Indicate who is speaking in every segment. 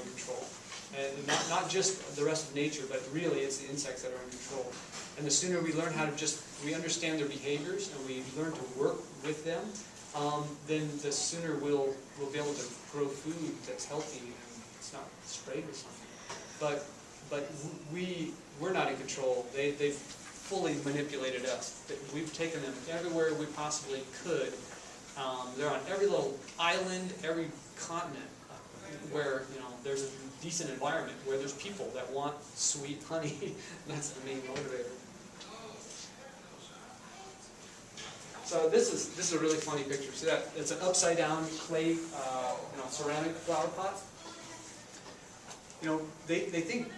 Speaker 1: in control. And not just the rest of nature, but really it's the insects that are in control. And the sooner we learn how to we understand their behaviors and we learn to work with them, then the sooner we'll be able to grow food that's healthy and it's not sprayed with something. But we're not in control. They've fully manipulated us. We've taken them everywhere we possibly could. They're on every little island, every continent where there's a decent environment, where there's people that want sweet honey. That's the main motivator. So this is a really funny picture. See that? It's an upside down clay, ceramic flower pot. They think,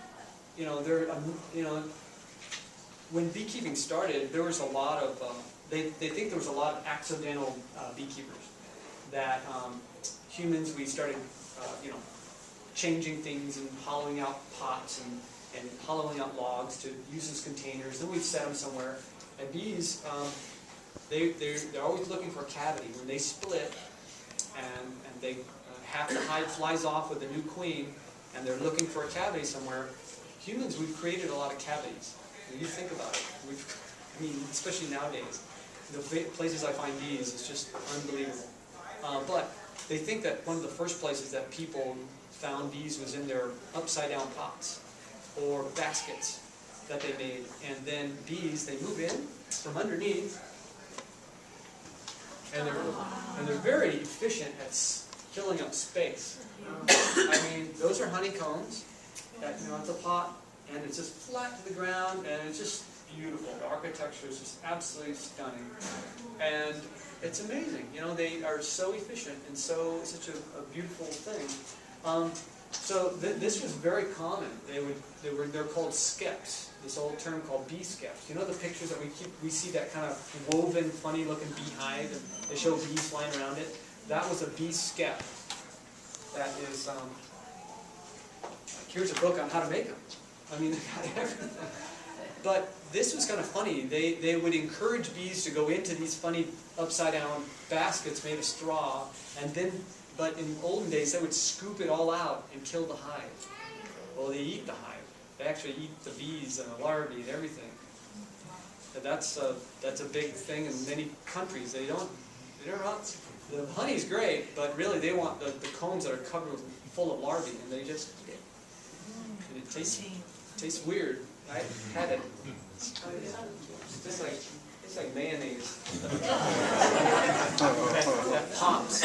Speaker 1: they're, when beekeeping started, there was a lot of, they think there was a lot of accidental beekeepers. That humans, we started, changing things and hollowing out pots and hollowing out logs to use as containers. Then we've set them somewhere. And bees, they're always looking for a cavity. When they split and they half the hive flies off with a new queen, and they're looking for a cavity somewhere, humans, we've created a lot of cavities. When you think about it, especially nowadays, the places I find bees is just unbelievable. But they think that one of the first places that people found bees was in their upside-down pots or baskets that they made. And then bees, they move in from underneath, and they're very efficient at filling up space. Those are honeycombs that, it's a pot, and it's just flat to the ground, and it's just beautiful. The architecture is just absolutely stunning. And it's amazing. They are so efficient and such a beautiful thing. So this was very common. They're called skeps. This old term called bee skeps. The pictures that we see that kind of woven, funny-looking beehive, and they show bees flying around it. That was a bee skep. That is. Here's a book on how to make them. They got everything. But this was kind of funny. They would encourage bees to go into these funny upside-down baskets made of straw, but in olden days they would scoop it all out and kill the hive. Well, they eat the hive. They actually eat the bees and the larvae and everything. And that's a big thing in many countries. They're not. The honey's great, but really they want the combs that are covered full of larvae, and they just eat it. And it tastes weird. I had it. It's like mayonnaise. That pops.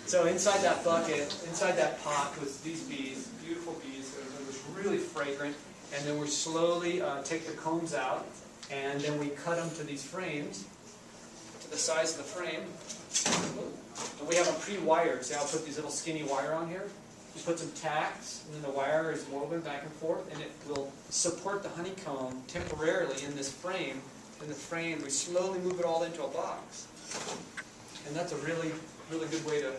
Speaker 1: So inside that bucket, inside that pot was these bees, beautiful bees. It was really fragrant. And then we slowly take the combs out, and then we cut them to these frames, to the size of the frame. And we have them pre-wired. See, I'll put these little skinny wire on here. You put some tacks, and then the wire is woven back and forth, and it will support the honeycomb temporarily in this frame. In the frame, we slowly move it all into a box. And that's a really, really good way to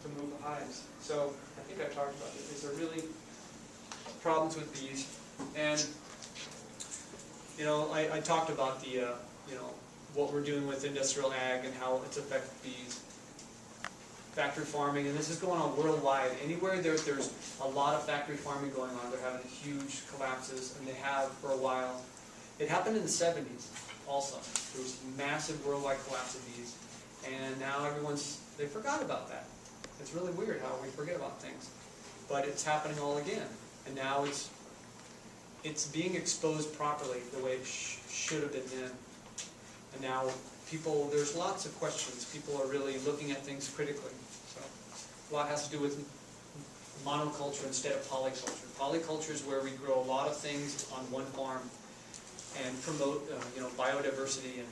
Speaker 1: move the hives. So I think I talked about this. These are really problems with bees. And I talked about the what we're doing with industrial ag and how it's affected bees. Factory farming, and this is going on worldwide. Anywhere there's a lot of factory farming going on, they're having huge collapses, and they have for a while. It happened in the 70s also. There was massive worldwide collapse of bees, and now they forgot about that. It's really weird how we forget about things. But it's happening all again, and now it's being exposed properly the way it should have been then. And now there's lots of questions. People are really looking at things critically. So a lot has to do with monoculture instead of polyculture. Polyculture is where we grow a lot of things on one farm and promote biodiversity, and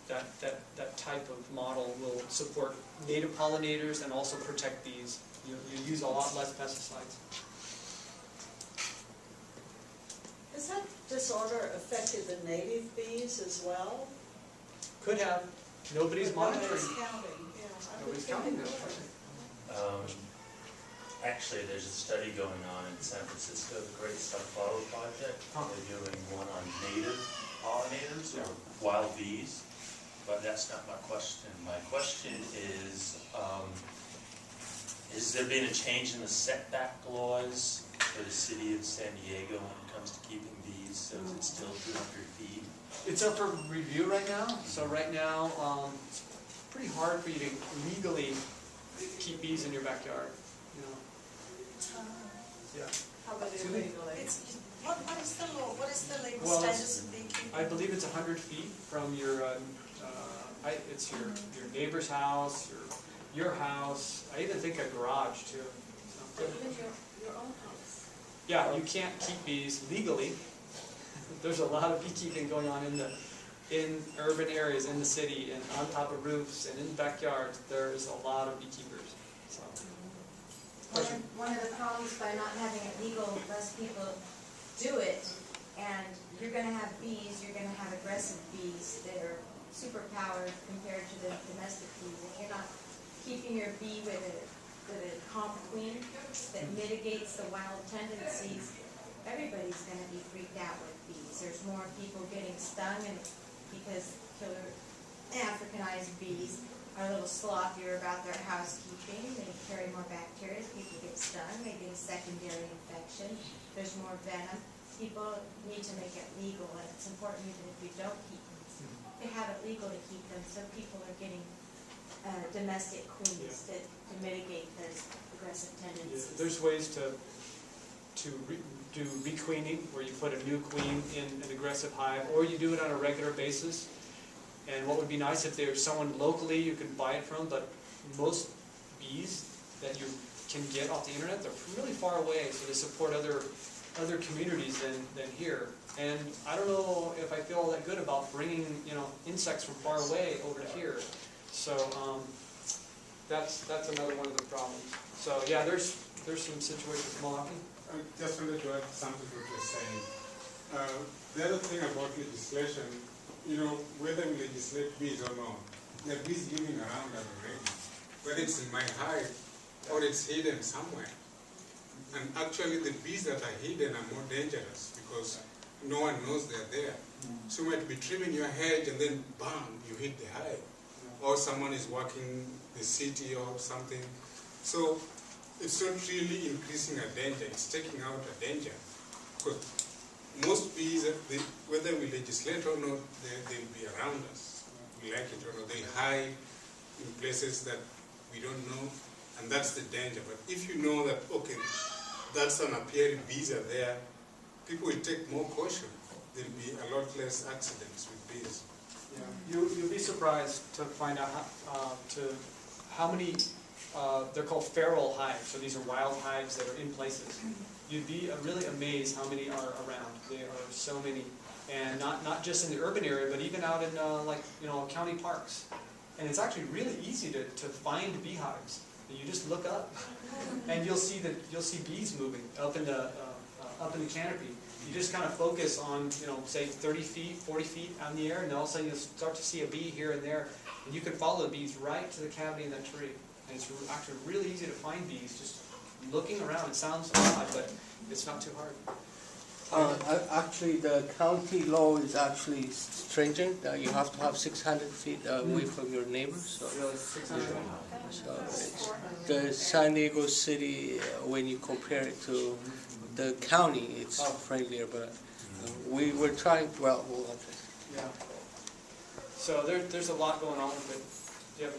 Speaker 1: that type of model will support native pollinators and also protect bees. You use a lot less pesticides.
Speaker 2: Has that disorder affected the native bees as well?
Speaker 1: Could have. Nobody's monitoring.
Speaker 2: Nobody's counting. Yeah,
Speaker 1: Nobody's counting them.
Speaker 3: Actually, there's a study going on in San Francisco, the Great Sunflower Project. They're doing one on native pollinators or wild bees, but that's not my question. My question is there been a change in the setback laws for the city of San Diego when it comes to keeping bees? So is it still 200 feet?
Speaker 1: It's up for review right now, so right now, it's pretty hard for you to legally keep bees in your backyard, you know? Yeah.
Speaker 2: How about illegally?
Speaker 4: What is the legal
Speaker 1: Well,
Speaker 4: status of beekeeping?
Speaker 1: I believe it's 100 feet from your, it's your neighbor's house, your house, I even think a garage too. So.
Speaker 2: Even your own house.
Speaker 1: Yeah, you can't keep bees legally. There's a lot of beekeeping going on in urban areas, in the city, and on top of roofs, and in backyards. There's a lot of beekeepers. So.
Speaker 5: One of the problems by not having it legal, less people do it, and you're gonna have bees, you're gonna have aggressive bees that are super powered compared to the domestic bees. If you're not keeping your bee with a calm queen that mitigates the wild tendencies, everybody's gonna be freaked out with bees. There's more people getting stung, and because killer Africanized bees are a little sloppier about their housekeeping, they carry more bacteria, people get stung, they get a secondary infection, there's more venom. People need to make it legal, and it's important even if we don't keep them, to have it legal to keep them, so people are getting domestic queens to mitigate those aggressive tendencies.
Speaker 1: Yeah, there's ways to do requeening, where you put a new queen in an aggressive hive, or you do it on a regular basis. And what would be nice if there's someone locally you can buy it from, but most bees that you can get off the internet, they're really far away, so they support other communities than here. And I don't know if I feel all that good about bringing, you know, insects from far away over here. So that's another one of the problems. So yeah, there's some situations. Malachi?
Speaker 6: I just wanted to add something to what you're saying. The other thing about legislation, you know, whether we legislate bees or not, there are bees living around us already, whether it's in my hive or it's hidden somewhere. And actually the bees that are hidden are more dangerous because no one knows they're there. So you might be trimming your hedge and then bam, you hit the hive. Or someone is walking the city or something. So it's not really increasing a danger, it's taking out a danger. Because most bees, whether we legislate or not, they'll be around us. We like it or not. They hide in places that we don't know, and that's the danger. But if you know that, okay, that's an appearing bees are there, people will take more caution. There'll be a lot less accidents with bees.
Speaker 1: Yeah. You'll be surprised to find out how many, they're called feral hives, so these are wild hives that are in places. You'd be really amazed how many are around. There are so many, and not just in the urban area, but even out in county parks. And it's actually really easy to find beehives. You just look up, and you'll see bees moving up in the canopy. You just kind of focus on, say 30 feet, 40 feet out in the air, and all of a sudden you'll start to see a bee here and there, and you can follow the bees right to the cavity in that tree. And it's actually really easy to find bees just looking around. It sounds odd, but it's not too hard.
Speaker 7: Actually, the county law is actually stringent. You have to have 600 feet away from your neighbors. So,
Speaker 1: Really, 600?
Speaker 7: so the San Diego City, when you compare it to the county, it's friendlier. But we were trying. Well, we'll have to.
Speaker 1: Yeah. So there's a lot going on with it.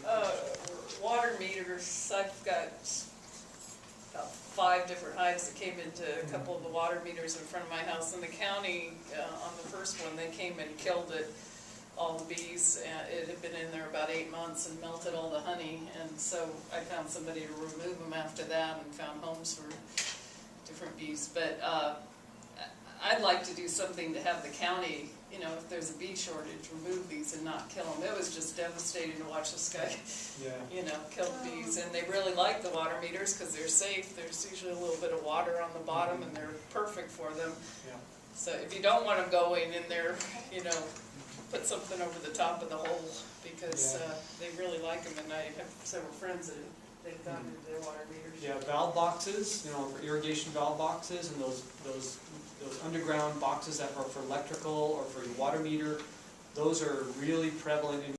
Speaker 4: Water meters, I've got about 5 different hives that came into a couple of the water meters in front of my house. In the county, on the first one, they came and killed it, all the bees. It had been in there about 8 months and melted all the honey. And so I found somebody to remove them after that and found homes for different bees. But I'd like to do something to have the county, if there's a bee shortage, remove these and not kill them. It was just devastating to watch this guy, kill bees. And they really like the water meters because they're safe. There's usually a little bit of water on the bottom, and they're perfect for them.
Speaker 1: Yeah.
Speaker 4: So if you don't want them going in there, put something over the top of the hole because they really like them. And I have several friends that they've gone into their water meters.
Speaker 1: Yeah, valve boxes, for irrigation valve boxes, and those underground boxes that are for electrical or for your water meter, those are really prevalent in